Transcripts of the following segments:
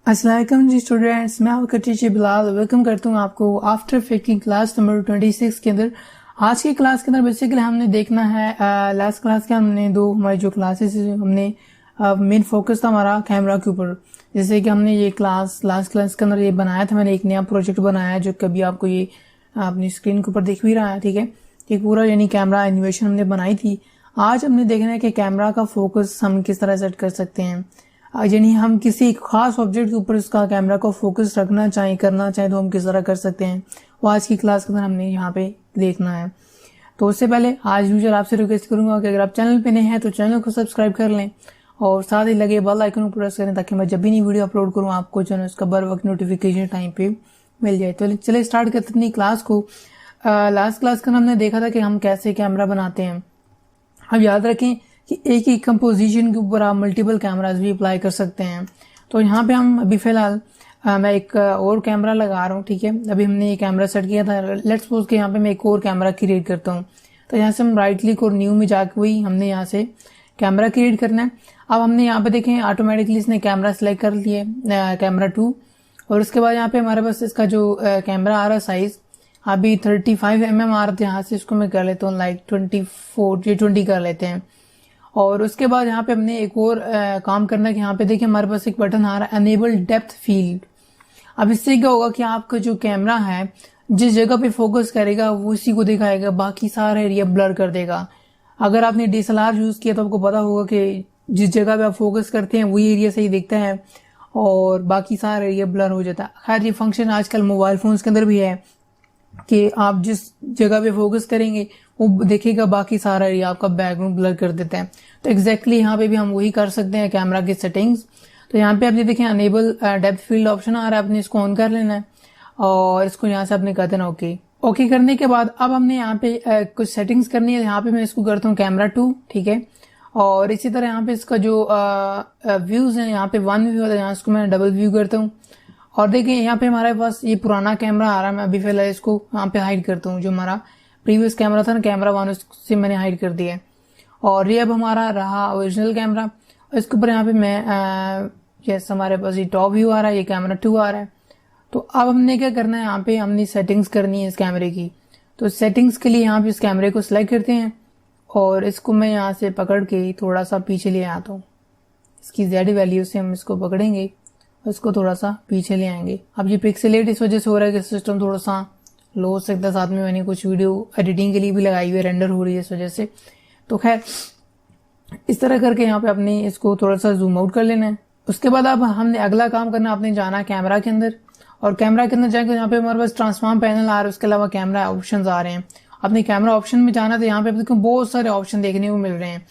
अस्सलाम वालेकुम जी स्टूडेंट्स, मैं आपका टीचर बिलाल वेलकम करता हूँ आपको आफ्टर इफेक्ट की क्लास नंबर 26 के अंदर। आज की क्लास के अंदर बेसिकली हमने देखना है लास्ट क्लास के हमने दो हमारी जो क्लासेस हमने मेन फोकस था हमारा कैमरा के ऊपर। जैसे कि हमने ये लास्ट क्लास के अंदर ये बनाया था, मैंने एक नया प्रोजेक्ट बनाया जो कभी आपको ये अपनी स्क्रीन के ऊपर दिख भी रहा है। ठीक है, एक पूरा यानी कैमरा एनिमेशन हमने बनाई थी। आज हमने देखना है कि कैमरा का फोकस हम किस तरह सेट कर सकते हैं, यानी हम किसी खास ऑब्जेक्ट के ऊपर उसका कैमरा को फोकस रखना चाहें करना चाहें तो हम किस तरह कर सकते हैं, वो आज की क्लास के अंदर हमने यहाँ पे देखना है। तो उससे पहले आज यूजर आपसे रिक्वेस्ट करूंगा कि अगर आप चैनल पे नए हैं तो चैनल को सब्सक्राइब कर लें और साथ ही लगे बेल आइकन को प्रेस करें ताकि मैं जब भी नई वीडियो अपलोड करूँ आपको जो है उसका बर वक्त नोटिफिकेशन टाइम पे मिल जाए। तो चलिए स्टार्ट करते अपनी क्लास को। लास्ट क्लास का हमने देखा था कि हम कैसे कैमरा बनाते हैं। अब याद रखें कि एक ही कंपोजिशन के ऊपर आप मल्टीपल कैमराज भी अप्लाई कर सकते हैं। तो यहाँ पे हम अभी फिलहाल मैं एक और कैमरा लगा रहा हूँ। ठीक है, अभी हमने ये कैमरा सेट किया था। लेट्स सपोज कि यहाँ पे मैं एक और कैमरा क्रिएट करता हूँ। तो यहाँ से हम राइट क्लिक और न्यू में जाके वही हमने यहाँ से कैमरा क्रिएट करना है। अब हमने यहाँ पे देखें ऑटोमेटिकली इसने कैमरा सेलेक्ट कर लिए, कैमरा 2। और उसके बाद यहाँ पे हमारे पास इसका जो कैमरा आ रहा है साइज अभी 35 mm आ रहा था। यहाँ से इसको मैं कर लेता हूँ लाइक 20 कर लेते हैं। और उसके बाद यहाँ पे हमने एक और काम करना है कि यहाँ पे देखिए हमारे पास एक बटन आ रहा है अनेबल डेप्थ फील्ड। अब इससे क्या होगा कि आपका जो कैमरा है जिस जगह पे फोकस करेगा वो उसी को दिखाएगा, बाकी सारा एरिया ब्लर कर देगा। अगर आपने DSLR यूज किया तो आपको पता होगा कि जिस जगह पे आप फोकस करते हैं वही एरिया सही दिखता है और बाकी सारा एरिया ब्लर हो जाता है। खैर ये फंक्शन आजकल मोबाइल फोन्स के अंदर भी है कि आप जिस जगह पे फोकस करेंगे वो देखेगा, बाकी सारा एरिया आपका बैकग्राउंड ब्लर कर देता है। तो एग्जैक्टली यहाँ पे भी हम वही कर सकते हैं कैमरा की सेटिंग्स। तो यहाँ पे आप ये देखें अनेबल डेप्थ फील्ड ऑप्शन आ रहा है, आपने इसको ऑन कर लेना है और इसको यहाँ से आपने कर देना ओके करने के बाद अब हमने यहाँ पे कुछ सेटिंग्स करनी है। यहाँ पे मैं इसको करता हूँ कैमरा 2। ठीक है, और इसी तरह यहाँ पे इसका जो व्यूज है यहाँ पे 1 व्यू होता है, यहाँ इसको मैं डबल व्यू करता हूँ। और देखिए यहाँ पे हमारे पास ये पुराना कैमरा आ रहा है, मैं अभी फिलहाल इसको यहाँ पे हाइड करता हूँ। जो हमारा प्रीवियस कैमरा था ना कैमरा 1, उससे मैंने हाइड कर दिया है। और ये अब हमारा रहा ओरिजिनल कैमरा। इसके ऊपर यहाँ पे मैं यस हमारे पास ये टॉप व्यू आ रहा है, ये कैमरा 2 आ रहा है। तो अब हमने क्या करना है, यहाँ पे हमने सेटिंग्स करनी है इस कैमरे की। तो सेटिंग्स के लिए यहाँ पे इस कैमरे को सिलेक्ट करते हैं और इसको मैं यहाँ से पकड़ के थोड़ा सा पीछे ले आता हूँ। इसकी Z वैल्यू से हम इसको पकड़ेंगे और इसको थोड़ा सा पीछे ले आएंगे। अब ये पिक्सेलेट इस वजह से हो रहा है कि सिस्टम थोड़ा सा लो हो सकता है, साथ में मैंने कुछ वीडियो एडिटिंग के लिए भी लगाई हुई है, रेंडर हो रही है इस वजह से। तो खैर इस तरह करके यहाँ पे अपने इसको थोड़ा सा जूम आउट कर लेना है। उसके बाद अब हमने अगला काम करना, आपने जाना कैमरा के अंदर और कैमरा के अंदर जाकर यहाँ पे हमारे पास ट्रांसफॉर्म पैनल आ रहा है, उसके अलावा कैमरा ऑप्शन आ रहे हैं। अपने कैमरा ऑप्शन में जाना तो यहाँ पे देखो बहुत सारे ऑप्शन देखने को मिल रहे हैं।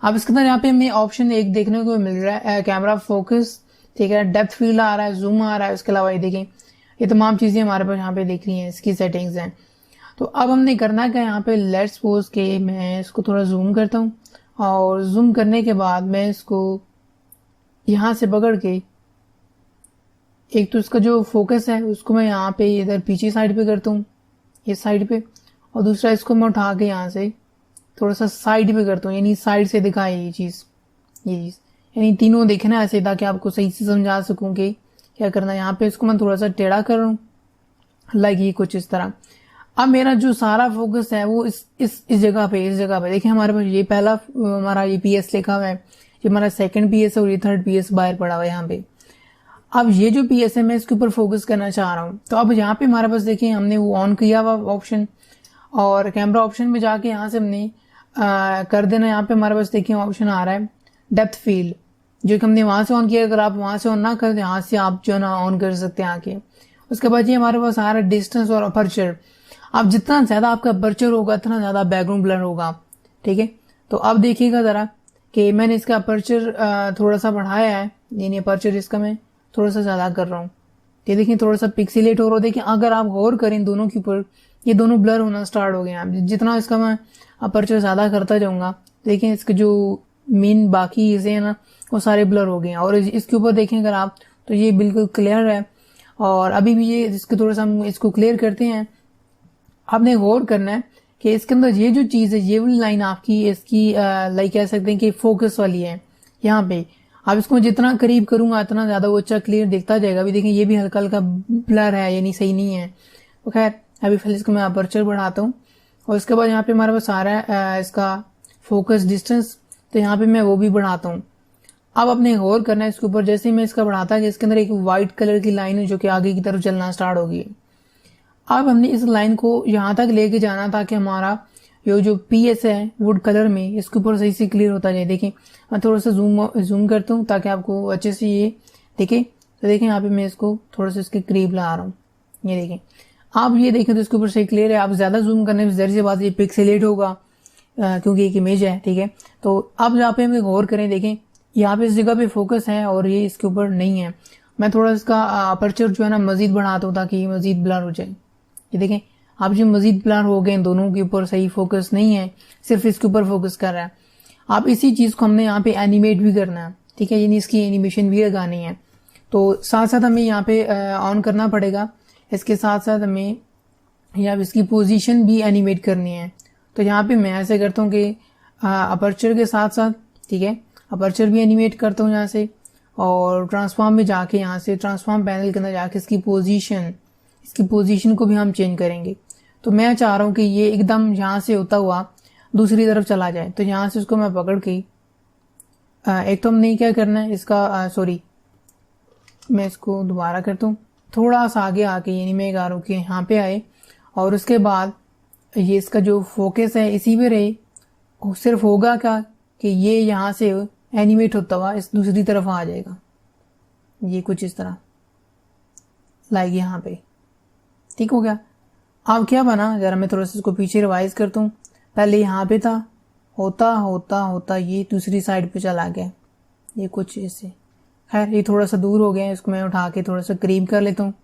अब इसके अंदर यहाँ पे हमें ऑप्शन एक देखने को मिल रहा है कैमरा फोकस। ठीक है, डेप्थ फील्ड आ रहा है, जूम आ रहा है, उसके अलावा ये देखें ये तमाम चीजें हमारे पास यहाँ पे देख रही हैं, इसकी सेटिंग्स हैं। तो अब हमने करना है यहाँ पे लेट्स सपोज के मैं इसको थोड़ा जूम करता हूँ और जूम करने के बाद मैं इसको यहाँ से पकड़ के एक तो इसका जो फोकस है उसको मैं यहाँ पे इधर पीछे साइड पे करता हूँ, ये साइड पे, और दूसरा इसको मैं उठा के यहाँ से थोड़ा सा साइड पे करता हूँ, यानी साइड से दिखाए ये चीज यानी तीनों देखना ऐसे ताकि आपको सही से समझा सकूं कि क्या करना है। यहाँ पे इसको मैं थोड़ा सा टेढ़ा कर रहा हूँ लाइक ये कुछ इस तरह। अब मेरा जो सारा फोकस है वो इस जगह पे देखिए हमारे पास ये पहला हमारा ये PS लिखा हुआ है, ये हमारा सेकंड PS है और ये थर्ड PS बाहर पड़ा हुआ है यहाँ पे। अब ये जो PS है मैं इसके ऊपर फोकस करना चाह रहा हूँ। तो अब यहाँ पे हमारे पास देखिए हमने वो ऑन किया हुआ ऑप्शन और कैमरा ऑप्शन में जाके यहाँ से हमने कर देना। यहाँ पे हमारे पास देखिए ऑप्शन आ रहा है डेप्थ फील्ड, जो कि हमने वहां से ऑन किया। अगर आप वहां से ऑन ना करें यहाँ से आप जो है ना ऑन कर सकते हैं आके। उसके बाद ये हमारे पास आ रहा है डिस्टेंस और अपर्चर। अब जितना ज्यादा आपका अपर्चर होगा उतना ज्यादा बैकग्राउंड ब्लर होगा। ठीक है, तो अब देखिएगा जरा कि मैंने इसका अपर्चर थोड़ा सा बढ़ाया है, यानी अपर्चर इसका मैं थोड़ा सा ज्यादा कर रहा हूँ। ये देखिए थोड़ा सा पिक्सेलेट हो रहा है। देखिए अगर आप गौर करें दोनों के ऊपर ये दोनों ब्लर होना स्टार्ट हो गए हैं। जितना इसका मैं अपर्चर ज्यादा करता जाऊंगा देखिए इसके जो मेन बाकी चीजें हैं ना वो सारे ब्लर हो गए हैं। और इसके ऊपर देखें अगर आप तो ये बिल्कुल क्लियर है। और अभी भी ये इसके थोड़ा सा हम इसको क्लियर करते हैं। आपने गौर करना है कि इसके अंदर ये जो चीज है, ये वाली लाइन आपकी इसकी लाइक कह सकते हैं कि फोकस वाली है यहाँ पे। अब इसको जितना करीब करूंगा उतना ज्यादा वो अच्छा क्लियर दिखता जाएगा। अभी देखें ये भी हल्का हल्का ब्लर है, यानी सही नहीं है। तो खैर अभी फिर इसको मैं अपर्चर बढ़ाता हूँ और उसके बाद यहाँ पे हमारे पास आ रहा है इसका फोकस डिस्टेंस, तो यहाँ पे मैं वो भी बढ़ाता हूँ। अब अपने गौर करना है इसके ऊपर, जैसे ही मैं इसका बढ़ाता कि इसके अंदर एक व्हाइट कलर की लाइन है जो कि आगे की तरफ चलना स्टार्ट होगी। अब हमने इस लाइन को यहाँ तक लेके जाना ताकि हमारा ये जो पीएस है वुड कलर में इसके ऊपर सही से क्लियर होता जाए। देखें मैं थोड़ा सा जूम करता हूँ ताकि आपको अच्छे से ये देखें। तो देखें यहाँ पे मैं इसको थोड़ा सा इसके करीब ला रहा हूँ, ये देखें। आप ये देखें तो इसके ऊपर सही क्लियर है। आप ज्यादा जूम करने में जरूर सी बात ये पिक्सेलेट होगा क्योंकि एक इमेज है, ठीक है। तो अब यहाँ पे हमें गौर करें, देखें यहाँ पे इस जगह पे फोकस है और ये इसके ऊपर नहीं है। मैं थोड़ा इसका अपर्चर जो है ना मजीद बढ़ाता हूँ ताकि ये मजीद ब्लर हो जाए। ये देखें आप जो मजीद ब्लर हो गए, दोनों के ऊपर सही फोकस नहीं है, सिर्फ इसके ऊपर फोकस कर रहा है। आप इसी चीज को हमने यहाँ पे एनिमेट भी करना है, ठीक है, यानी इसकी एनिमेशन भी लगानी है। तो साथ साथ हमें यहाँ पे ऑन करना पड़ेगा, इसके साथ साथ हमें यहाँ इसकी पोजीशन भी एनिमेट करनी है। तो यहाँ पे मैं ऐसे करता हूँ कि अपर्चर के साथ साथ, ठीक है, अपर्चर भी एनिमेट करता हूँ यहाँ से और ट्रांसफॉर्म में जाके यहाँ से ट्रांसफॉर्म पैनल के अंदर जाके इसकी पोजीशन को भी हम चेंज करेंगे। तो मैं चाह रहा हूँ कि ये एकदम यहाँ से होता हुआ दूसरी तरफ चला जाए। तो यहाँ से उसको मैं पकड़ के एक तो हमने क्या करना है इसका सॉरी मैं इसको दोबारा करता हूँ, थोड़ा सा आगे आके, यानी मैं गा रहा हूँ कि यहाँ पे आए और उसके बाद ये इसका जो फोकस है इसी पे रहे। सिर्फ होगा क्या कि ये यहाँ से एनिमेट होता हुआ इस दूसरी तरफ आ जाएगा, ये कुछ इस तरह लाइक यहाँ पे, ठीक हो गया। अब क्या बना, जरा मैं थोड़ा सा इसको पीछे रिवाइज करता हूँ। पहले यहाँ पे था, होता होता होता ये दूसरी साइड पे चला गया, ये कुछ ऐसे। खैर ये थोड़ा सा दूर हो गया, इसको मैं उठा के थोड़ा सा करीब कर लेता हूँ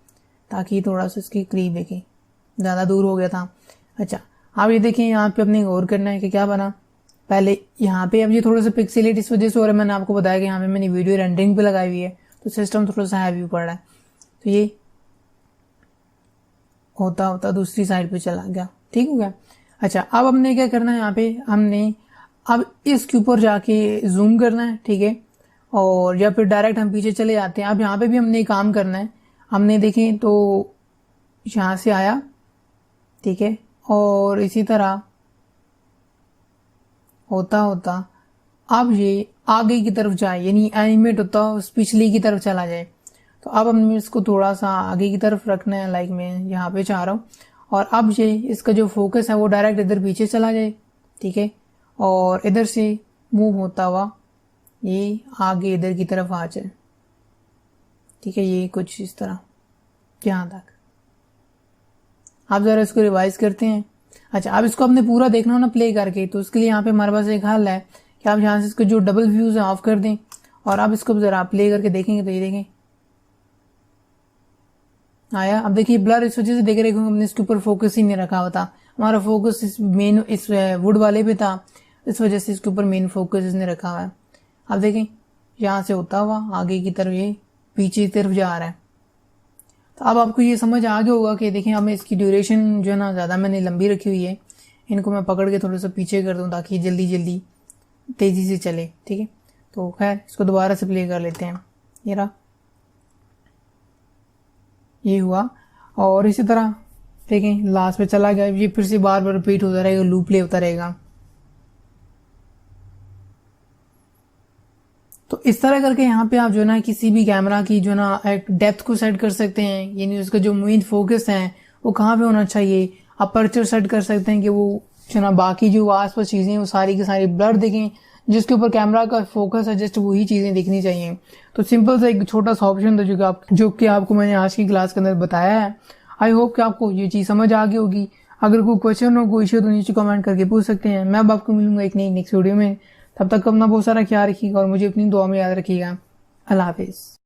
ताकि थोड़ा सा इसकी करीब देखें, ज़्यादा दूर हो गया था। अच्छा अब ये देखें यहाँ पे अपने गौर करना है कि क्या बना। पहले यहाँ पे अब ये थोड़ा सा पिक्सेलेट इस वजह से हो रहा है, मैंने आपको बताया कि यहाँ पे मैंने वीडियो रेंडरिंग पे लगाई हुई है तो सिस्टम थोड़ा सा हैवी पड़ रहा है। तो ये होता होता दूसरी साइड पे चला गया, ठीक हो गया। अच्छा अब हमने क्या करना है, यहाँ पे हमने अब इसके ऊपर जाके जूम करना है, ठीक है, और या फिर डायरेक्ट हम पीछे चले जाते हैं। अब यहाँ पे भी हमने काम करना है। हमने देखें तो यहाँ से आया, ठीक है, और इसी तरह होता होता अब ये आगे की तरफ जाए, यानी एनिमेट होता उस पिछली की तरफ चला जाए। तो अब हमने इसको थोड़ा सा आगे की तरफ रखना है, लाइक मैं यहाँ पे चाह रहा हूँ। और अब ये इसका जो फोकस है वो डायरेक्ट इधर पीछे चला जाए, ठीक है, और इधर से मूव होता हुआ ये आगे इधर की तरफ आ जाए, ठीक है, ये कुछ इस तरह यहाँ तक। आप जरा इसको रिवाइज करते हैं। अच्छा अब इसको आपने पूरा देखना हो ना प्ले करके, तो उसके लिए यहाँ पे हमारे पास एक हल है कि आप यहाँ से इसको जो डबल व्यूज है ऑफ कर दें और आप इसको जरा प्ले करके देखेंगे तो ये देखें आया। अब देखिए ब्लर इस वजह से देख रहे हमने इसके ऊपर फोकस ही नहीं रखा हुआ था, हमारा फोकस इस मेन इस वुड वाले पे था, इस वजह से इसके ऊपर मेन फोकस इसने रखा हुआ है। अब देखें यहाँ से होता हुआ आगे की तरफ ये पीछे की तरफ जा रहा है। तो अब आपको ये समझ आ गया होगा कि देखें हमें इसकी ड्यूरेशन जो है ना ज़्यादा मैंने लंबी रखी हुई है, इनको मैं पकड़ के थोड़ा सा पीछे कर दूं ताकि जल्दी जल्दी तेज़ी से चले, ठीक है। तो खैर इसको दोबारा से प्ले कर लेते हैं। ये रहा, ये हुआ और इसी तरह देखें लास्ट पे चला गया, ये फिर से बार बार रिपीट होता रहेगा, लूप प्ले होता रहेगा। तो इस तरह करके यहाँ पे आप जो है ना किसी भी कैमरा की जो ना एक डेप्थ को सेट कर सकते हैं, यानी उसका जो मेन फोकस है वो कहाँ पे होना चाहिए। अपर्चर सेट कर सकते हैं कि वो जो ना बाकी जो आसपास चीजें हैं वो सारी की सारी ब्लर दिखें, जिसके ऊपर कैमरा का फोकस है जस्ट वही चीजें दिखनी चाहिए। तो सिंपल सा एक छोटा सा ऑप्शन था जो कि आपको मैंने आज की क्लास के अंदर बताया है। आई होप कि आपको ये चीज समझ आ गई होगी। अगर कोई क्वेश्चन हो, कोई इश्यू तो नीचे कमेंट करके पूछ सकते हैं। मैं अब आपको मिलूंगा एक नई नेक्स्ट वीडियो में। तब तक अपना बहुत सारा ख्याल रखिएगा और मुझे अपनी दुआ में याद रखिएगा। अल्लाह हाफिज।